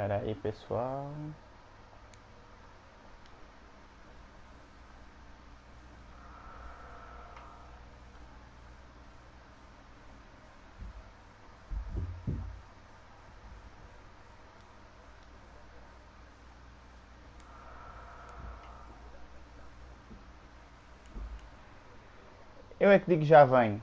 Pera aí, pessoal. Eu é que digo já venho.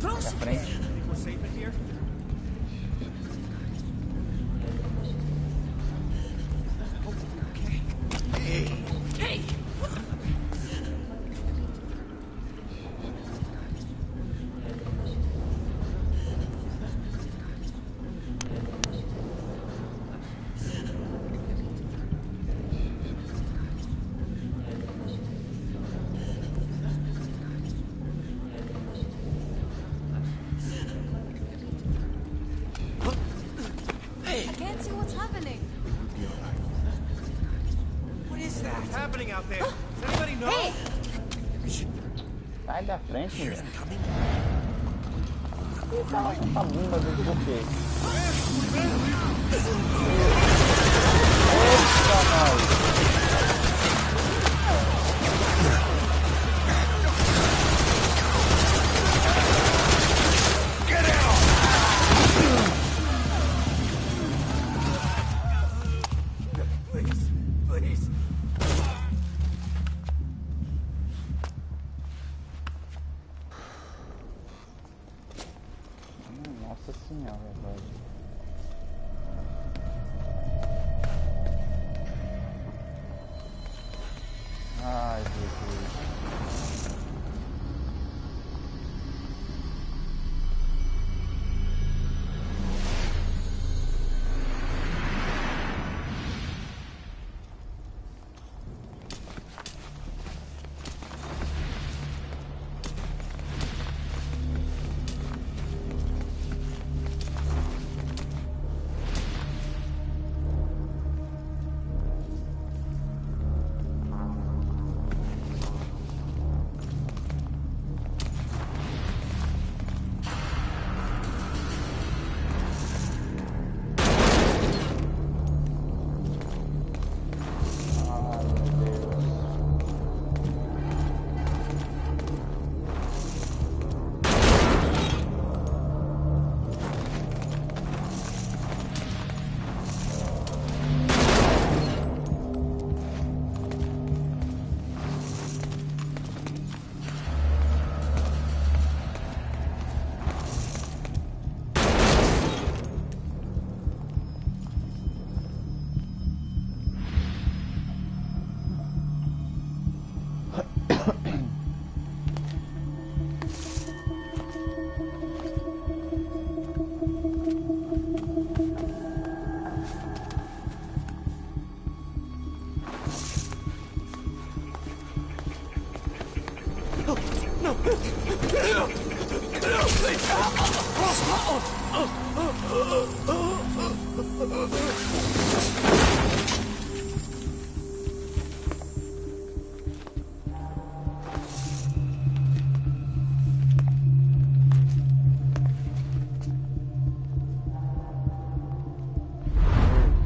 Na frente. I can't see what's happening. What is that? What's happening out there? Does anybody know? Hey! Sai da frente, Hear meu. them coming? Ih, tá lá com essa bunda do porquê? Eita, nós. Please, please. Nossa senhora, velho. Ai, Jesus. Ai, meu Deus.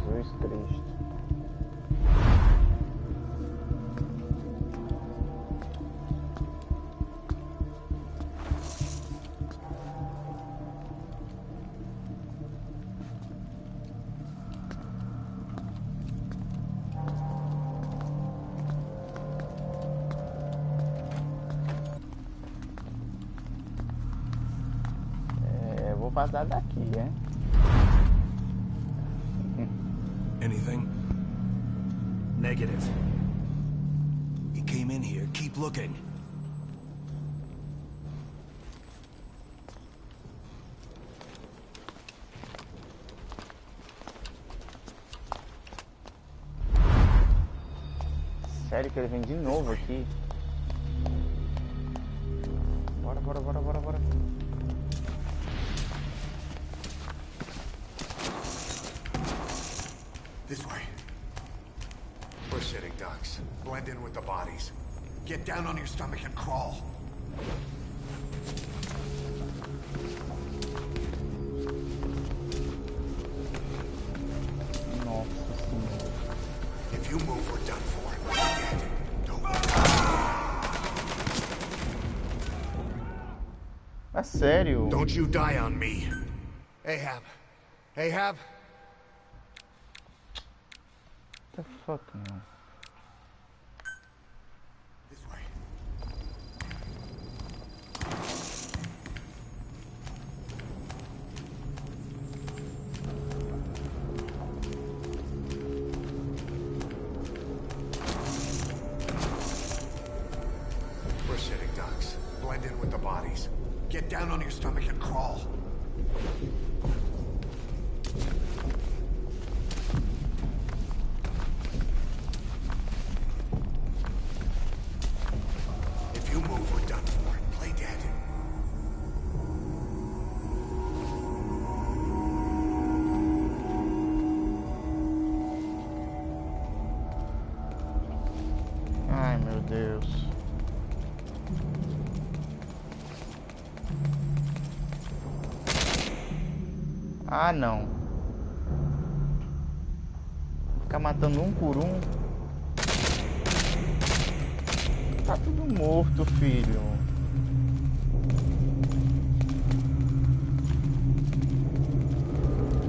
Jesus Cristo. Eu vou vazar daqui, hein? Anything? Negative. You came in here. Keep looking. Sério que ele vem de novo aqui? Bora, bora, bora, bora, bora. This way. We're sitting ducks. Blend in with the bodies. Get down on your stomach and crawl. Nossa senhora. If you move, we're done for. We're dead. Don't move. É sério? Don't you die on me. Ahab. Ahab. What the fuck, man? This way. We're sitting ducks. Blend in with the bodies. Get down on your stomach and crawl. If you move, we're done for. Play dead. Ai, meu Deus. Ah, não. Ficar matando um por um. Tá tudo morto, filho.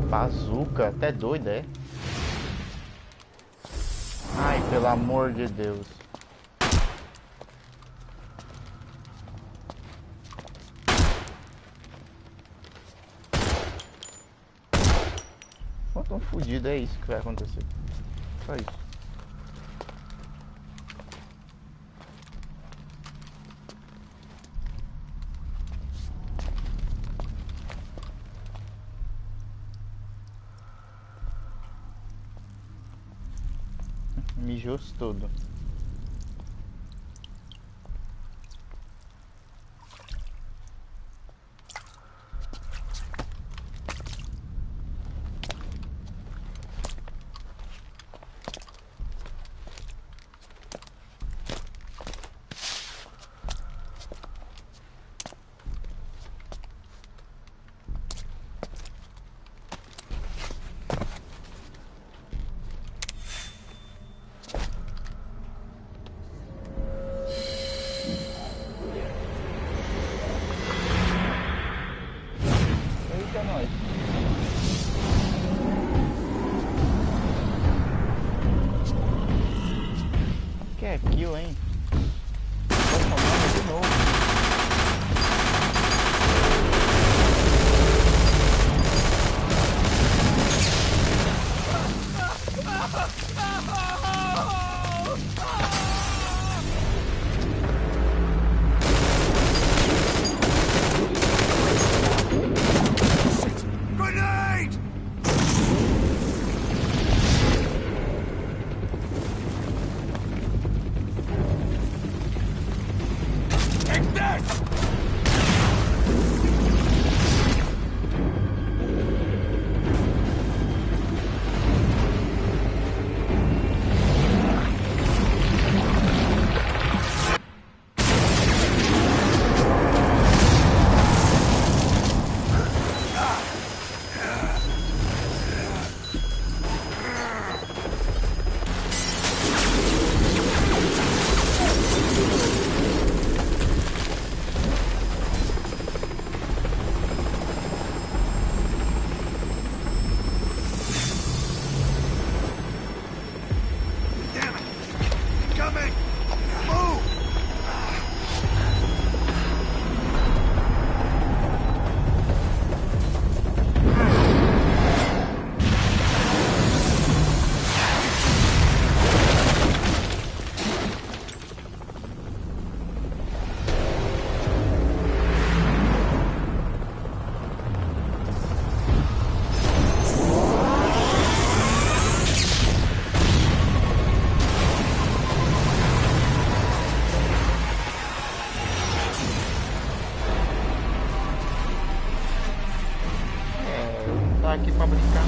Bazuca, até doido, é? Ai, pelo amor de Deus. Quanto fudido, é isso que vai acontecer. Só isso. Mijou-se todo. Eita, nós. Que é aquilo, hein? Tô tomando de novo. Grenade! Take this! Damn it! Coming! Move! Tá aqui pra brincar.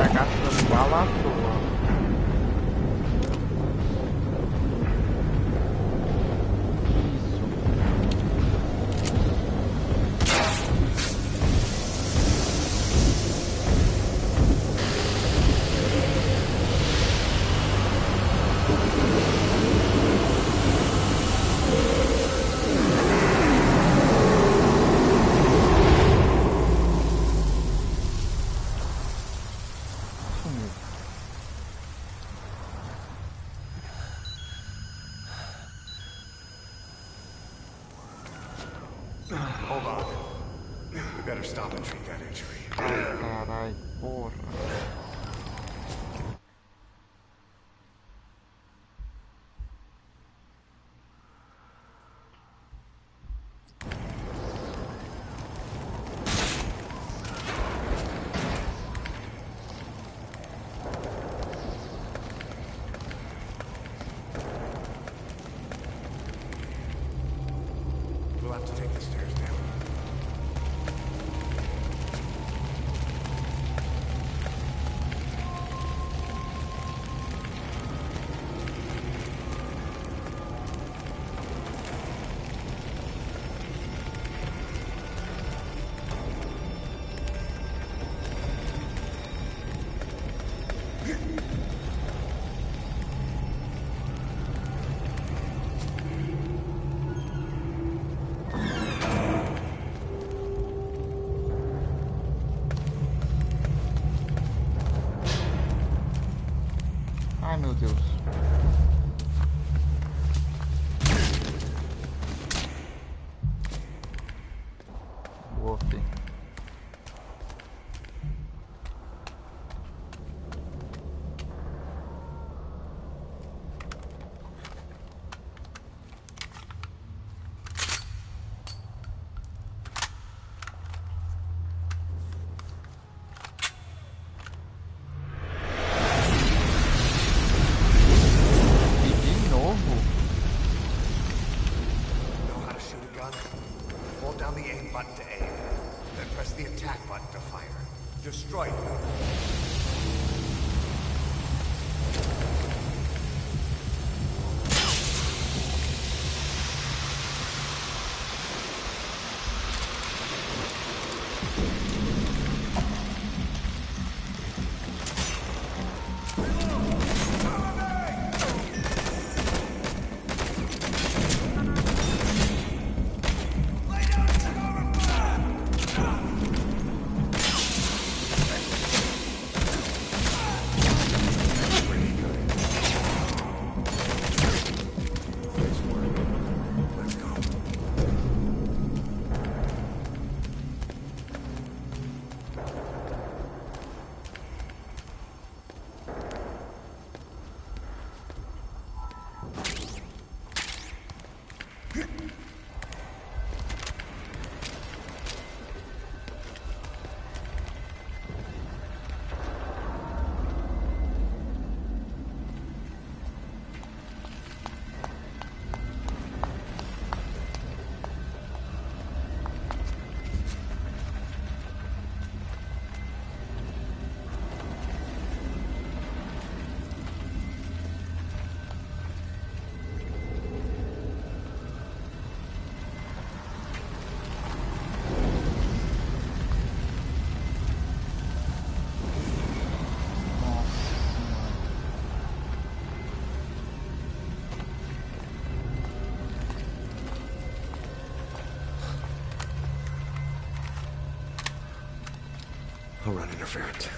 Tá gastando bala à toa. Hold on. We better stop and treat that injury. Carai, porra. We'll have to take the stairs down. Ai, meu Deus. Boa, filho. Know how to shoot a gun? Hold down the aim button to aim. Then press the attack button to fire. Destroy them. I'll run interference.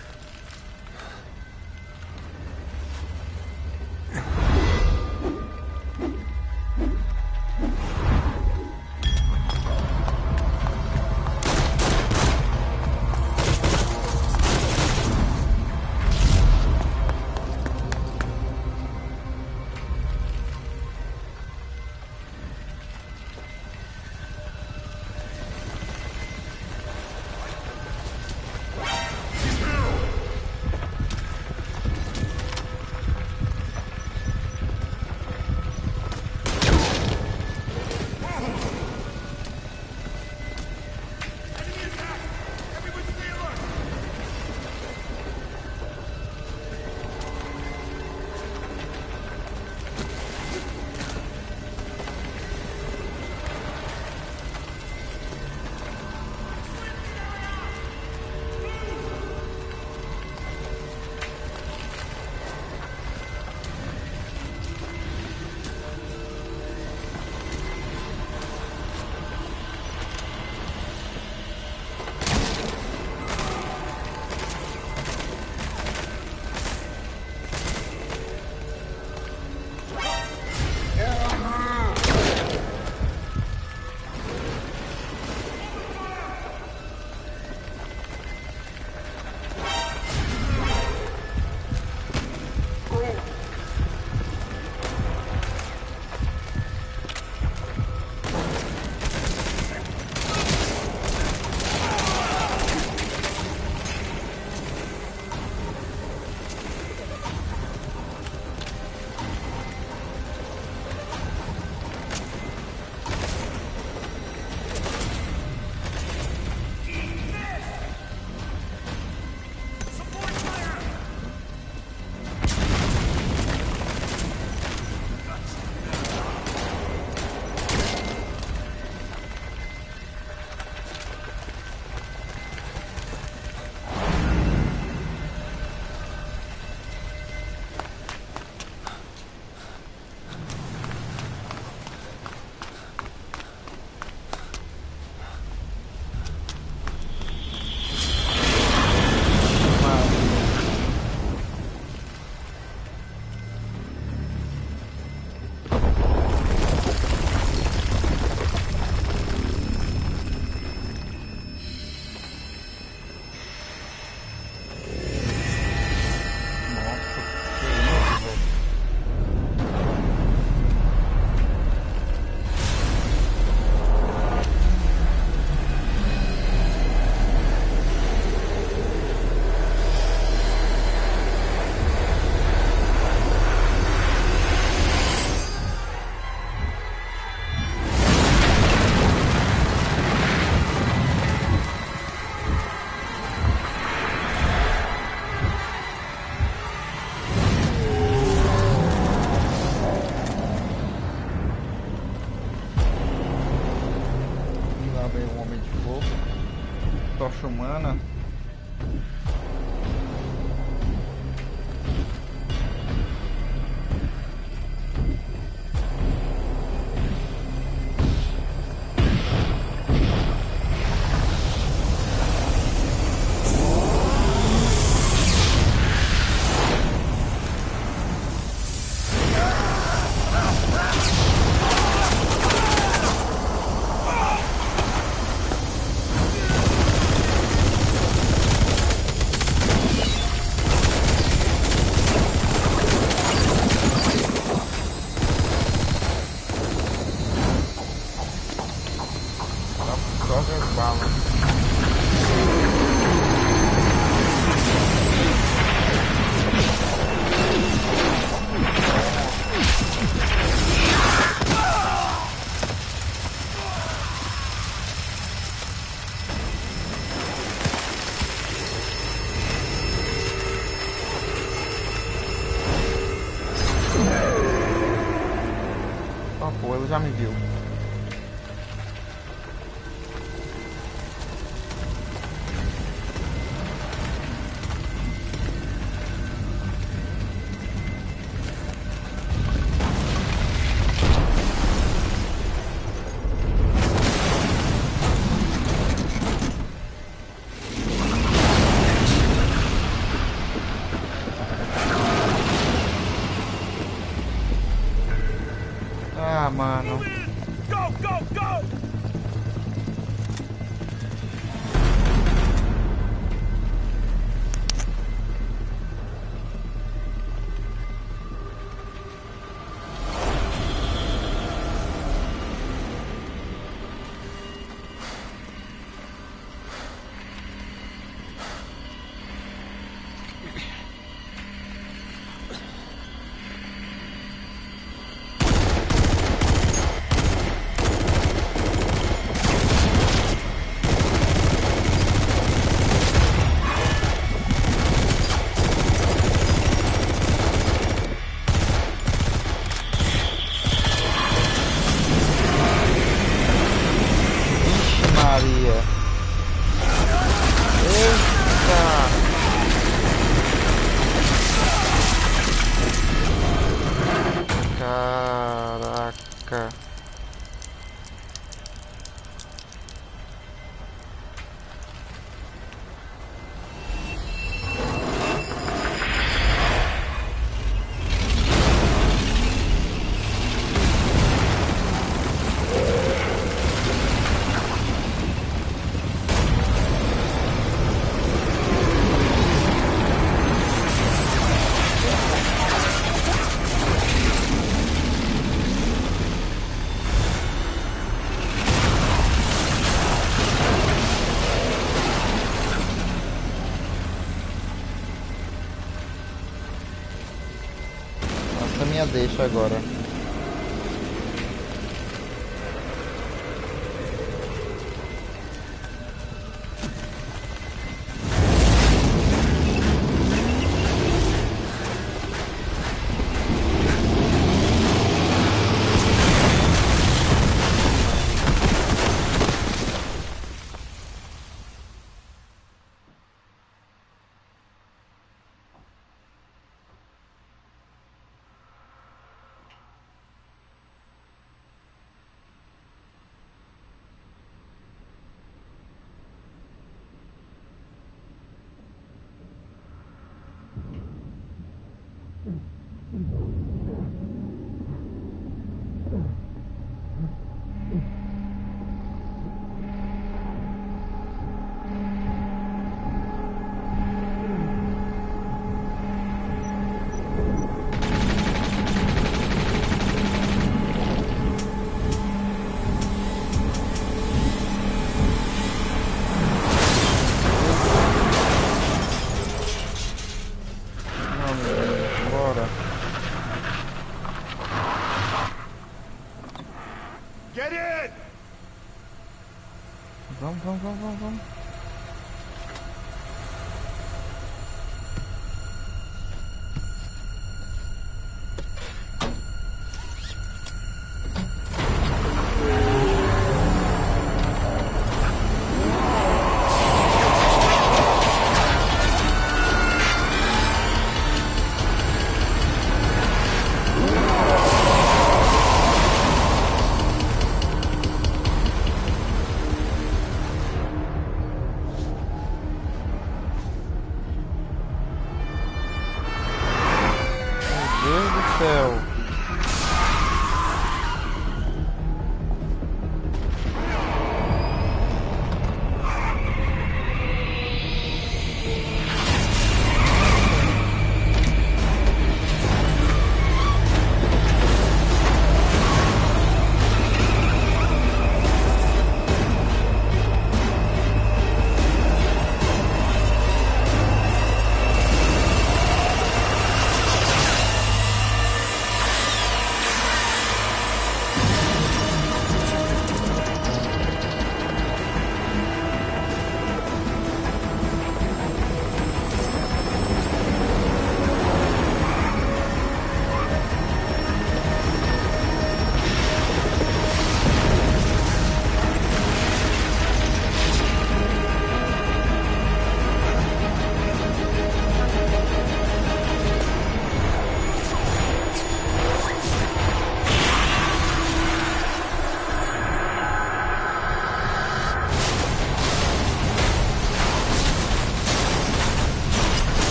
Ou ele já me viu. Ah, mano. Go, go, go! Maria. Eita! Caraca. Nossa, minha deixa agora. Bora. Get in! Vamos. Meu Deus do céu.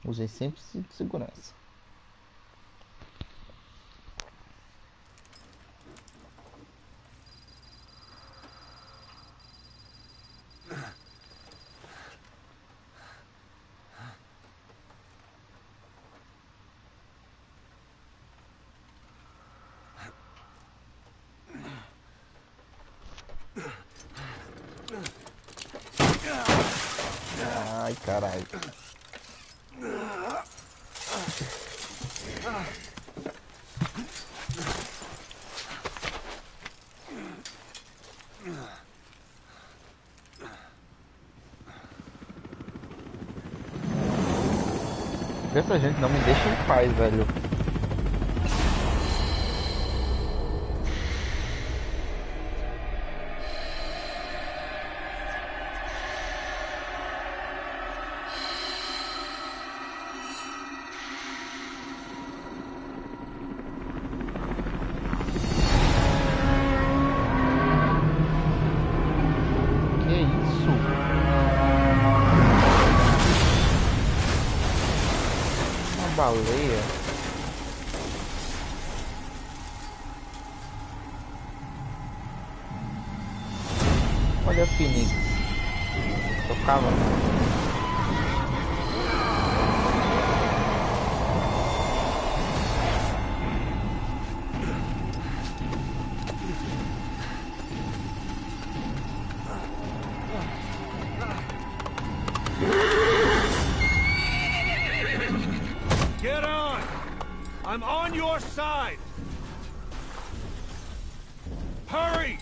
Usem sempre cinto de segurança. Ai, caralho. Essa gente não me deixa em paz, velho. Baleia. Olha a Phoenix. Tocava. Get on! I'm on your side! Hurry!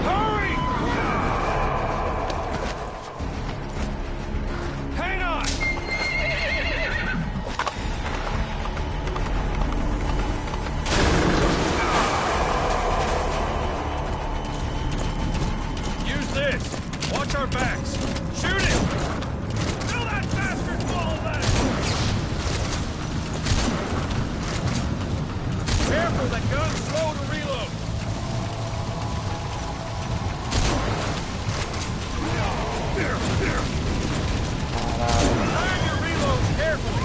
Hurry! Hang on! Use this! Watch our backs! Shoot it! Kill that bastard full of that! Careful, that gun's slow to reload! Time your reload carefully!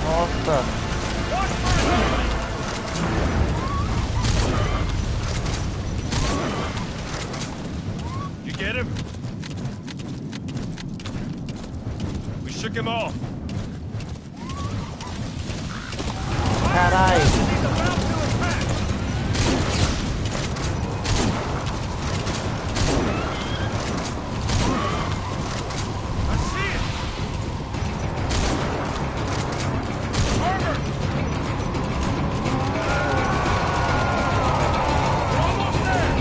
Nossa! You get him? We shook him off. Caralho! He's about to attack. I see it. Armor. We're almost there.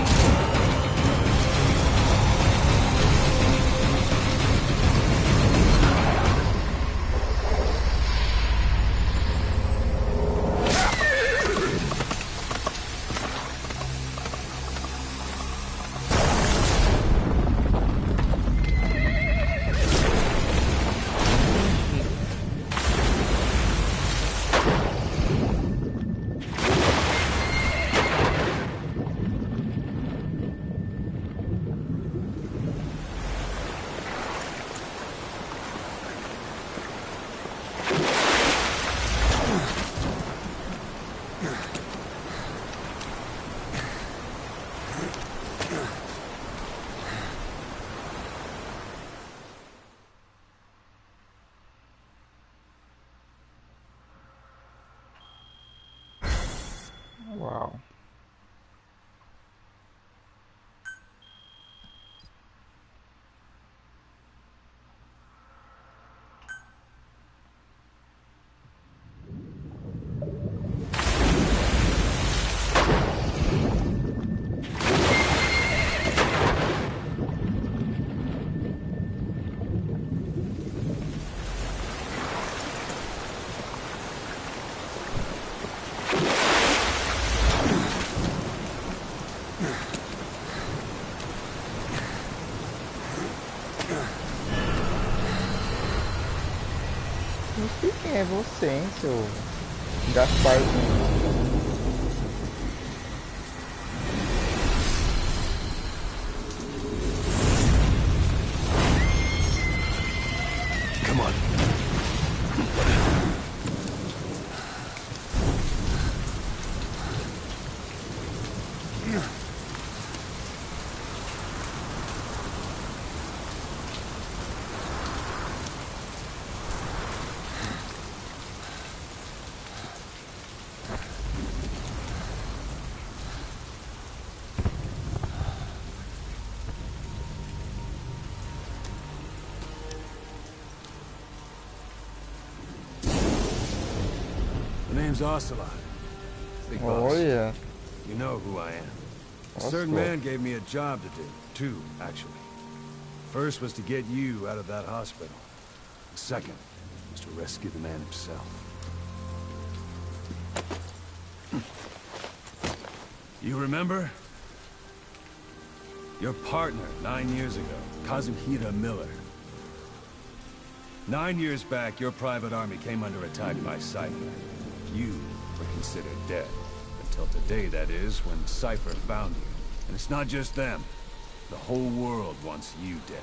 é você, hein, seu Gasparzinho. Come on. The name's Ocelot. Big boss. Olha. You know who I am. A That's certain cool. man gave me a job to do. Two, actually. First was to get you out of that hospital. The second was to rescue the man himself. You remember? Your partner 9 years ago, Kazuhira Miller. 9 years back, your private army came under attack by Cypher. You were considered dead. Until today, that is, when Cypher found you. And it's not just them. The whole world wants you dead.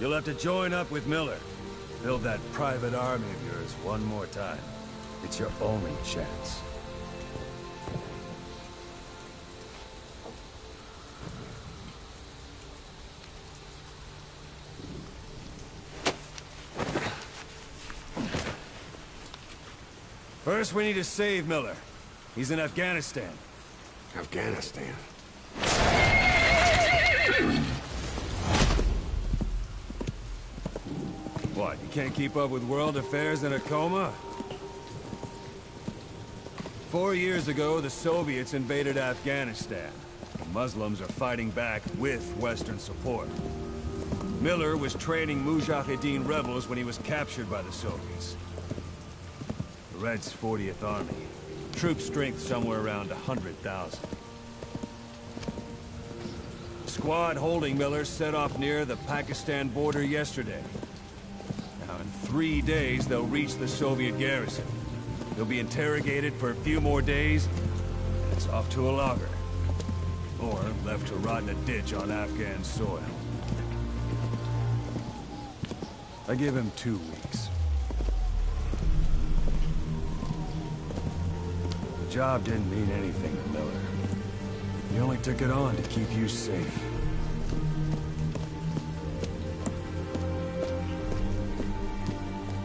You'll have to join up with Miller. Build that private army of yours one more time. It's your only chance. First, we need to save Miller. He's in Afghanistan. Afghanistan. What, you can't keep up with world affairs in a coma? 4 years ago, the Soviets invaded Afghanistan. The Muslims are fighting back with Western support. Miller was training Mujahideen rebels when he was captured by the Soviets. The Reds' 40th Army. Troop strength somewhere around 100,000. The squad holding Miller set off near the Pakistan border yesterday. Now, in 3 days, they'll reach the Soviet garrison. They'll be interrogated for a few more days, and it's off to a lager. Or left to rot in a ditch on Afghan soil. I give him 2 weeks. The job didn't mean anything to Miller. He only took it on to keep you safe.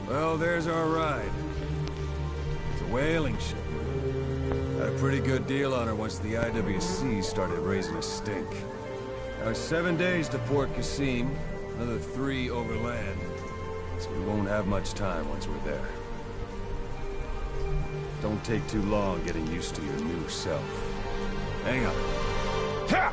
Well, there's our ride. It's a whaling ship. Had a pretty good deal on her once the IWC started raising a stink. Now it's 7 days to Port Qasim, another 3 overland. So we won't have much time once we're there. Don't take too long getting used to your new self. Hang on. Ha!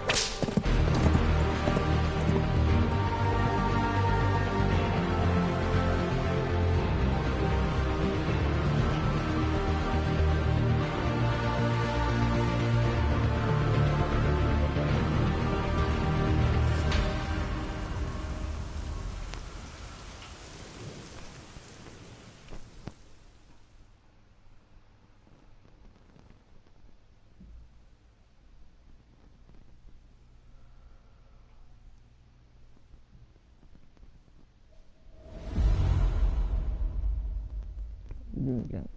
Vingança.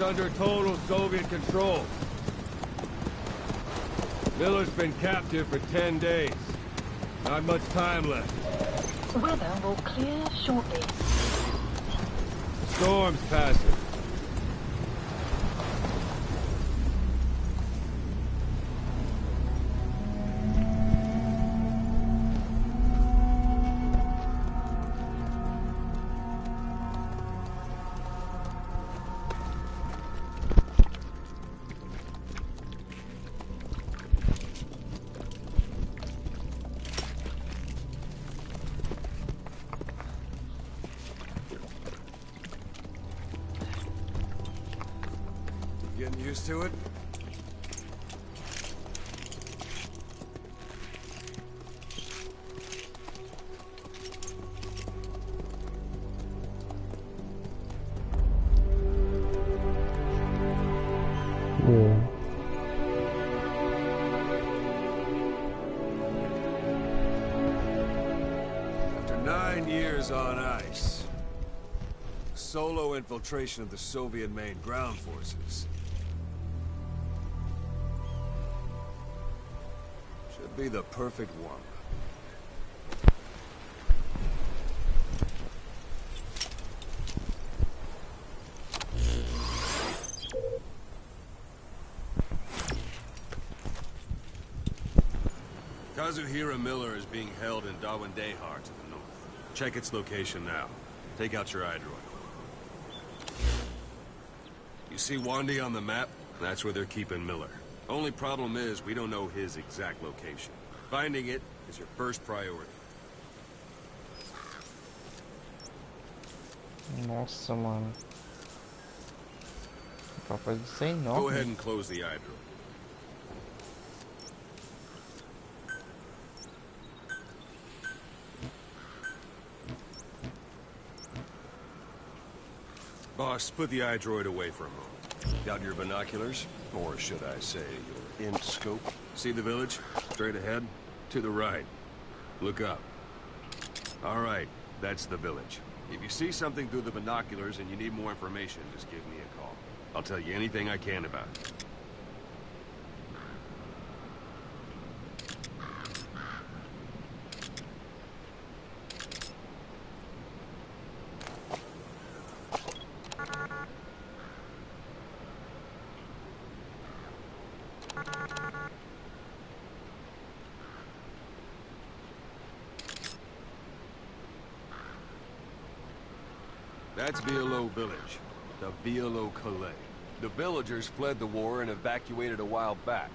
under total Soviet control. Miller's been captive for 10 days. Not much time left. Weather will clear shortly. The storm's passing. Getting used to it? Yeah. After 9 years on ice, solo infiltration of the Soviet main ground forces. Should be the perfect one. Kazuhira Miller is being held in Dawandehar to the north. Check its location now. Take out your iDroid. You see Wandy on the map? That's where they're keeping Miller. Only problem is, we don't know his exact location. Finding it is your first priority. Nossa, mano. Capaz de ser enorme. Go ahead and close the iDroid. Boss, put the iDroid away for a moment. Got your binoculars? Or should I say, your in-scope? See the village? Straight ahead? To the right. Look up. All right, that's the village. If you see something through the binoculars and you need more information, just give me a call. I'll tell you anything I can about it. That's Violo Village, the Violo Calais. The villagers fled the war and evacuated a while back.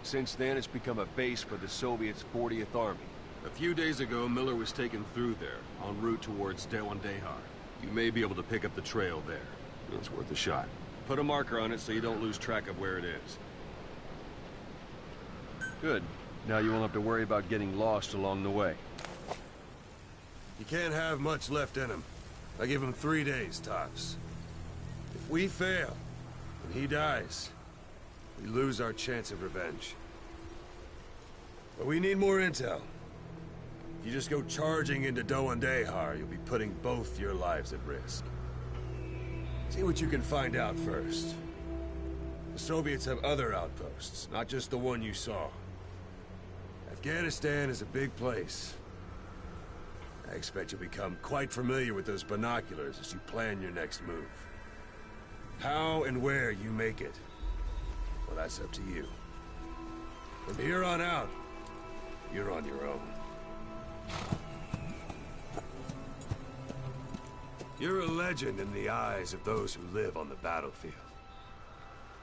Since then, it's become a base for the Soviets' 40th Army. A few days ago, Miller was taken through there, en route towards Dawandehar. You may be able to pick up the trail there. It's worth a shot. Put a marker on it so you don't lose track of where it is. Good. Now you won't have to worry about getting lost along the way. You can't have much left in him. I give him 3 days, tops. If we fail, and he dies, we lose our chance of revenge. But we need more intel. If you just go charging into Dawandehar, you'll be putting both your lives at risk. See what you can find out first. The Soviets have other outposts, not just the one you saw. Afghanistan is a big place. I expect you'll become quite familiar with those binoculars as you plan your next move. How and where you make it, well, that's up to you. From here on out, you're on your own. You're a legend in the eyes of those who live on the battlefield.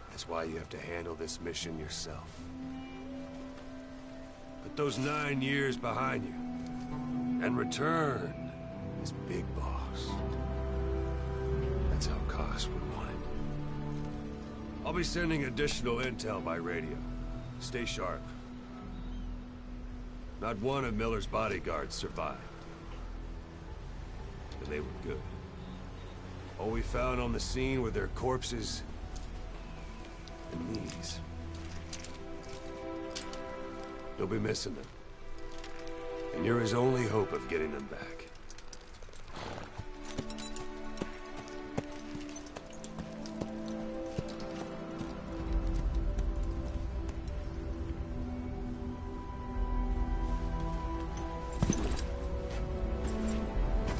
That's why you have to handle this mission yourself. Put those 9 years behind you. And return as Big Boss. That's how Koss would want it. I'll be sending additional intel by radio. Stay sharp. Not one of Miller's bodyguards survived. And they were good. All we found on the scene were their corpses and knees. You'll be missing them. And you're his only hope of getting them back.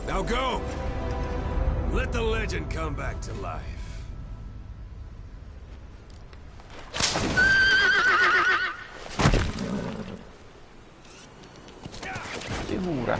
Now go! Let the legend come back to life. Segura.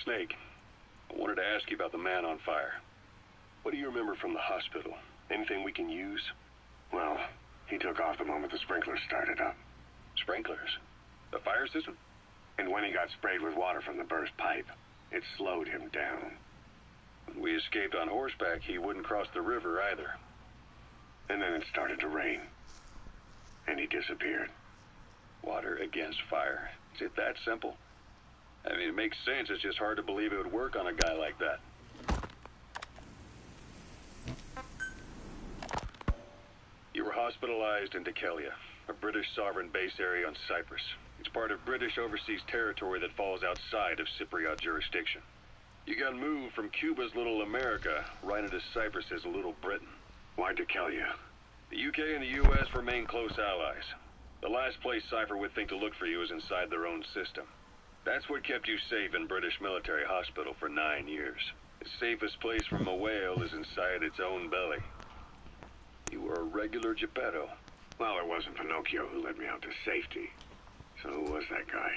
Snake, I wanted to ask you about the man on fire. What do you remember from the hospital? Anything we can use? Well, he took off the moment the sprinklers started up. Sprinklers? The fire system? And when he got sprayed with water from the burst pipe, it slowed him down. When we escaped on horseback, he wouldn't cross the river either. And then it started to rain. And he disappeared. Water against fire. Is it that simple? I mean, it makes sense. It's just hard to believe it would work on a guy like that. You were hospitalized in Dekelia, a British sovereign base area on Cyprus. It's part of British overseas territory that falls outside of Cypriot jurisdiction. You got moved from Cuba's Little America right into Cyprus's Little Britain. Why Dekelia? The UK and the US remain close allies. The last place Cypher would think to look for you is inside their own system. That's what kept you safe in British military hospital for 9 years. The safest place from a whale is inside its own belly. You were a regular Geppetto. Well, it wasn't Pinocchio who led me out to safety. So who was that guy?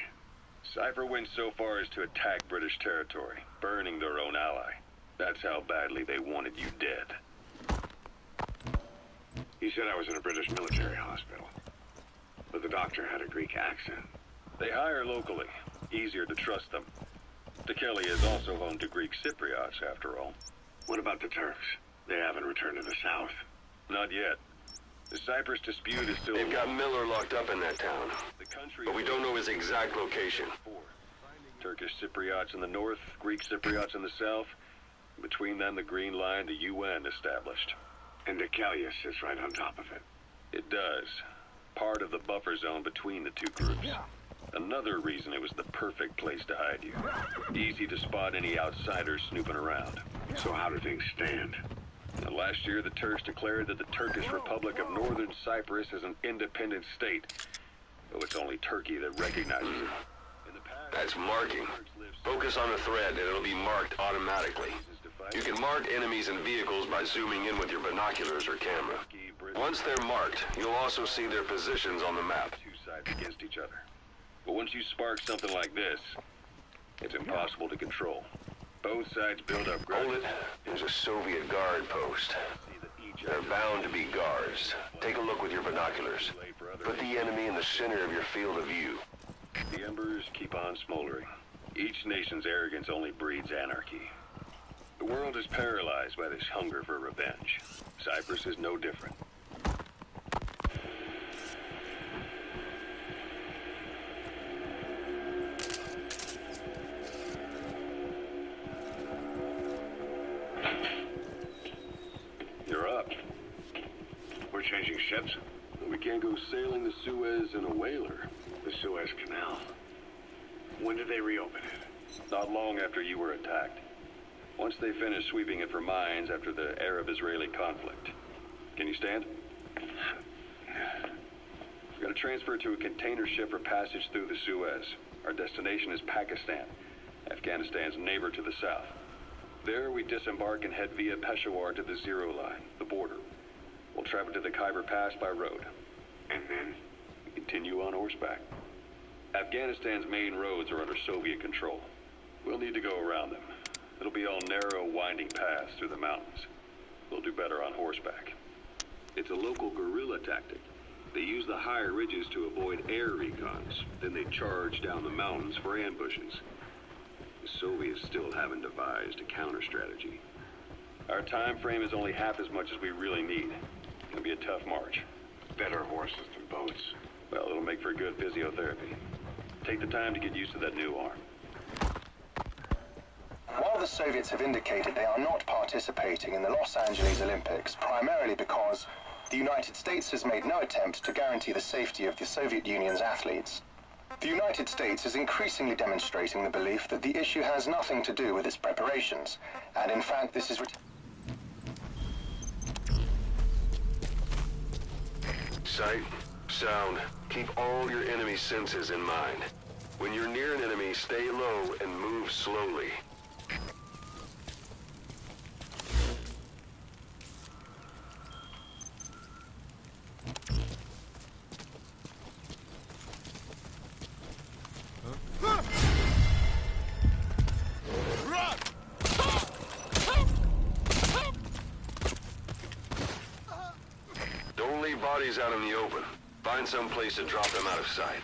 Cypher went so far as to attack British territory, burning their own ally. That's how badly they wanted you dead. He said I was in a British military hospital. But the doctor had a Greek accent. They hire locally. Easier to trust them. Dekelia is also home to Greek Cypriots, after all. What about the Turks? They haven't returned to the south. Not yet. The Cyprus dispute is still... They've got Miller locked up in that town, the country, but we don't know his exact location. Turkish Cypriots in the north, Greek Cypriots in the south. Between them, the Green Line, the UN established. And Dekelia sits right on top of it. It does. Part of the buffer zone between the two groups. Another reason it was the perfect place to hide you. Easy to spot any outsiders snooping around. So how do things stand? Now, last year, the Turks declared that the Turkish Republic of Northern Cyprus is an independent state. Though it's only Turkey that recognizes it. In the past, That's marking. Focus on the thread and it'll be marked automatically. You can mark enemies and vehicles by zooming in with your binoculars or camera. Once they're marked, you'll also see their positions on the map. Two sides against each other. But once you spark something like this, it's impossible to control. Both sides build up... Hold it. There's a Soviet guard post. They're bound to be guards. Take a look with your binoculars. Put the enemy in the center of your field of view. The embers keep on smoldering. Each nation's arrogance only breeds anarchy. The world is paralyzed by this hunger for revenge. Cyprus is no different. You're up. We're changing ships. We can't go sailing the Suez in a whaler. The Suez Canal. When did they reopen it? Not long after you were attacked. Once they finished sweeping it for mines after the Arab-Israeli conflict. Can you stand? We're going to transfer to a container ship for passage through the Suez. Our destination is Pakistan, Afghanistan's neighbor to the south. There we disembark and head via Peshawar to the Zero Line, the border. We'll travel to the Khyber Pass by road. And then? We continue on horseback. Afghanistan's main roads are under Soviet control. We'll need to go around them. It'll be all narrow, winding paths through the mountains. We'll do better on horseback. It's a local guerrilla tactic. They use the higher ridges to avoid air recons. Then they charge down the mountains for ambushes. The Soviets still haven't devised a counter-strategy. Our time frame is only half as much as we really need. It'll be a tough march. Better horses than boats. Well, it'll make for good physiotherapy. Take the time to get used to that new arm. While the Soviets have indicated they are not participating in the Los Angeles Olympics, primarily because the United States has made no attempt to guarantee the safety of the Soviet Union's athletes, the United States is increasingly demonstrating the belief that the issue has nothing to do with its preparations, and in fact this is... Sight, sound, keep all your enemy senses in mind. When you're near an enemy, stay low and move slowly. Don't leave bodies out in the open. Find some place to drop them out of sight.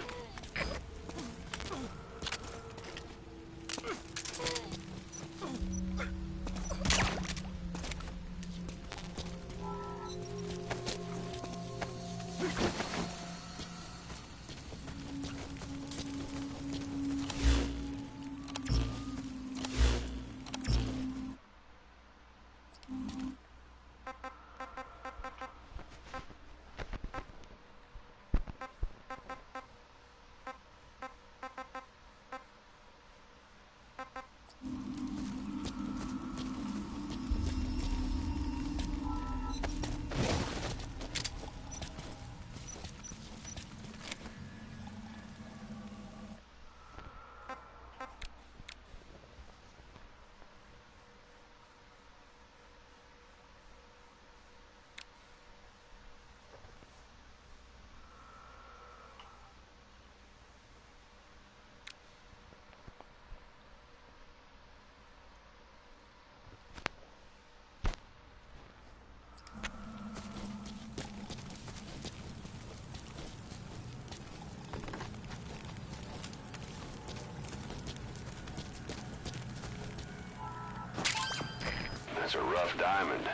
That's a rough diamond.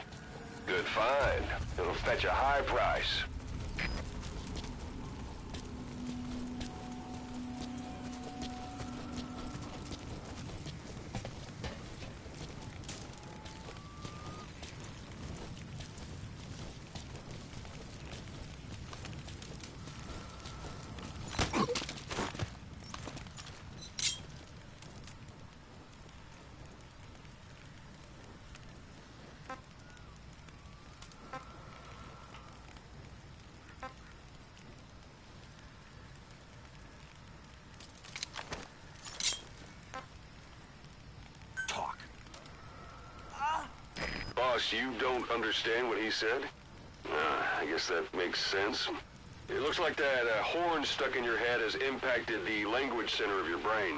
Good find. It'll fetch a high price. Boss, you don't understand what he said? I guess that makes sense. It looks like that horn stuck in your head has impacted the language center of your brain.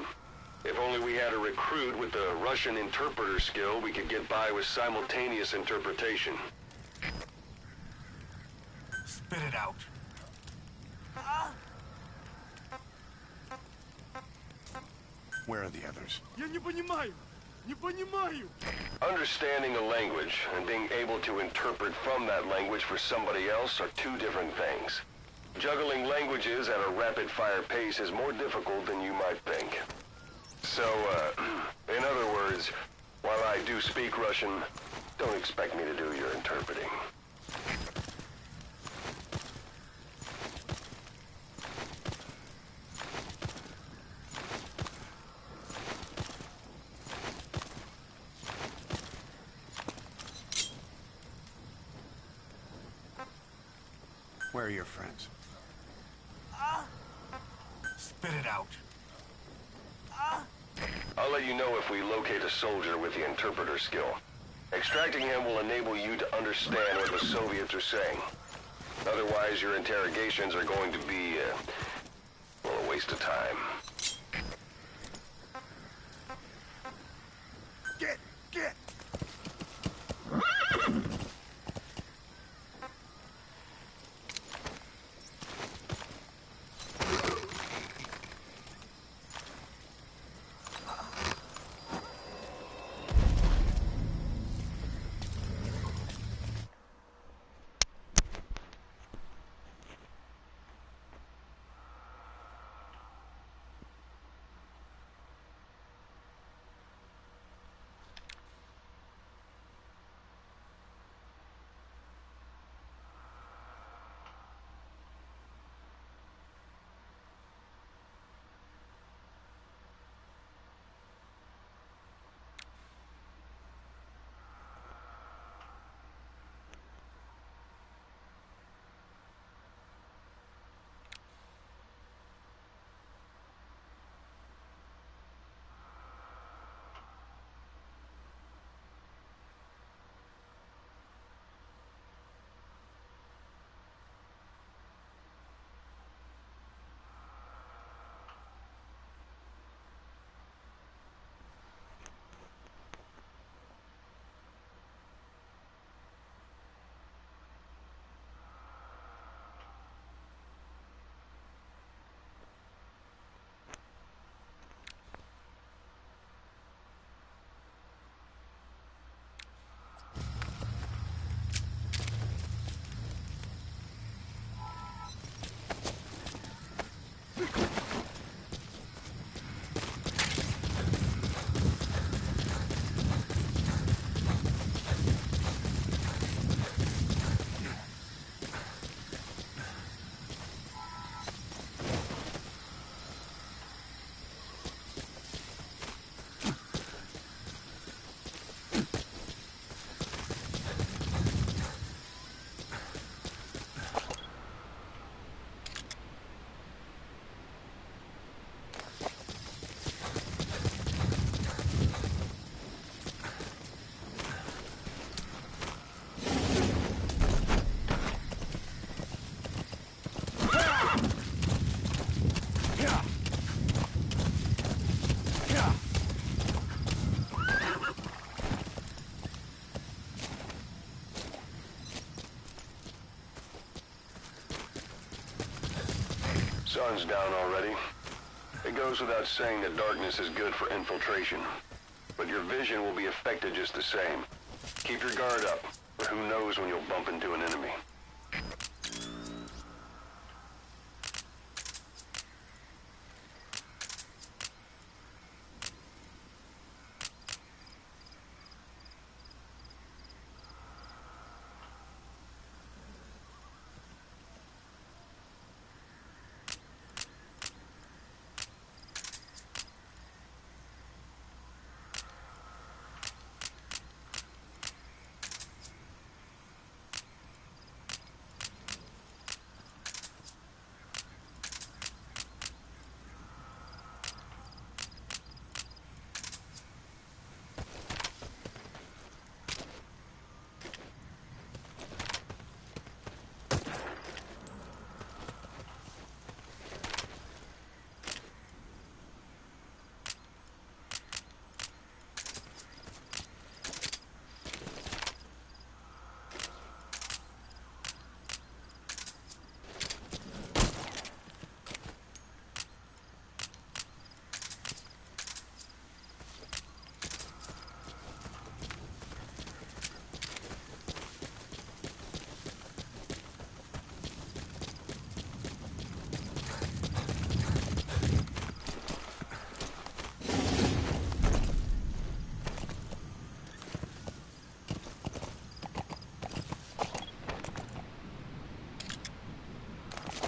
If only we had a recruit with the Russian interpreter skill, we could get by with simultaneous interpretation. Spit it out. Where are the others? Understanding a language and being able to interpret from that language for somebody else are two different things. Juggling languages at a rapid-fire pace is more difficult than you might think. So, in other words, while I do speak Russian, don't expect me to do your interpreting. Where are your friends? Spit it out. I'll let you know if we locate a soldier with the interpreter skill. Extracting him will enable you to understand what the Soviets are saying. Otherwise, your interrogations are going to be, well, a waste of time. Get sun's down already. It goes without saying that darkness is good for infiltration. But your vision will be affected just the same. Keep your guard up, or who knows when you'll bump into an enemy.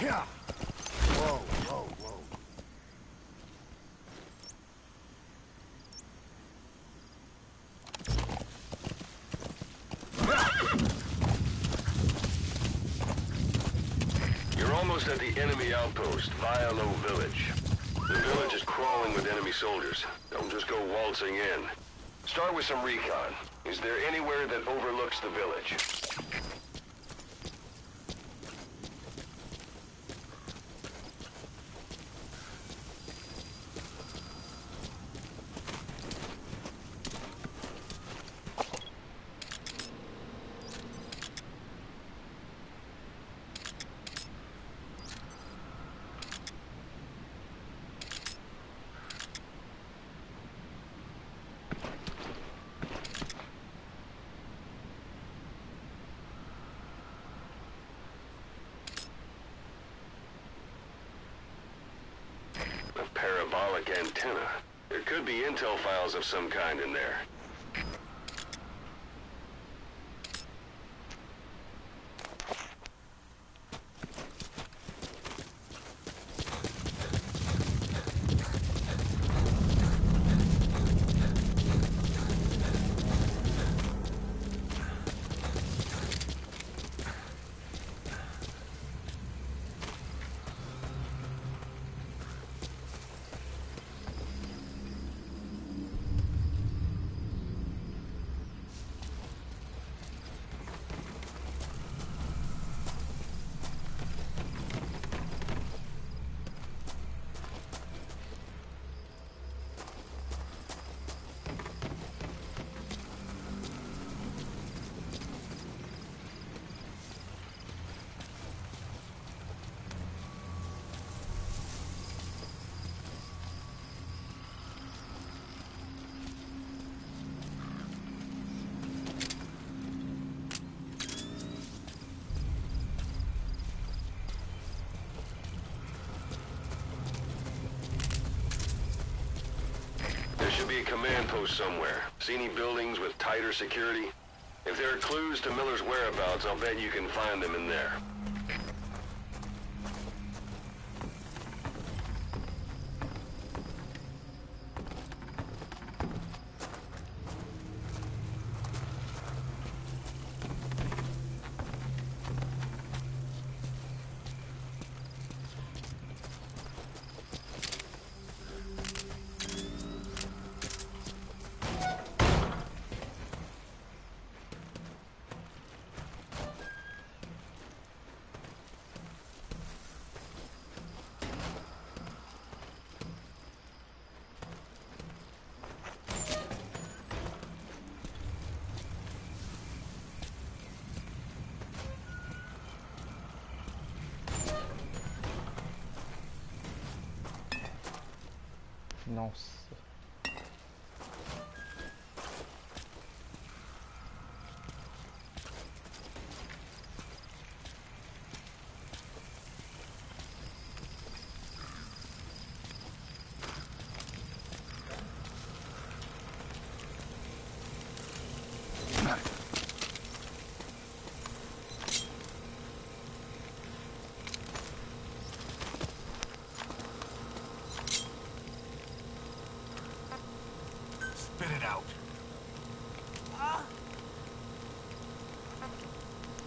Yeah. Whoa, whoa, whoa. You're almost at the enemy outpost, Vialo Village. The village is crawling with enemy soldiers. Don't just go waltzing in. Start with some recon. Is there anywhere that overlooks the village? Parabolic antenna. There could be intel files of some kind in there. Should be a command post somewhere. See any buildings with tighter security? If there are clues to Miller's whereabouts, I'll bet you can find them in there. Nossa. Spit it out.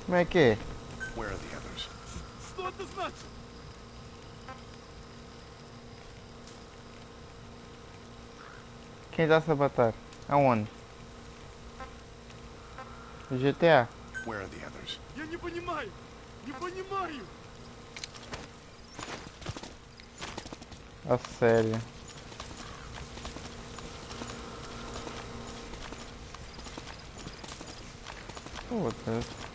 Como é que é? Where are the others? Quem está a sabotar? Aonde? O GTA? Where are the others? A sério. Puta.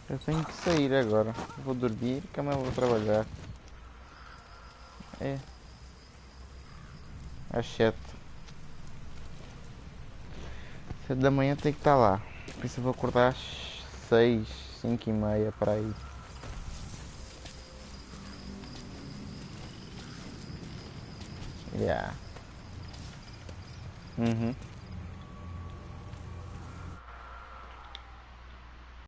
Eu tenho que sair agora. Vou dormir, que amanhã vou trabalhar. É. Às 7. 7 da manhã tem que estar lá. Por isso eu vou acordar às 6, 5 e meia para aí. Yeah. Uhum.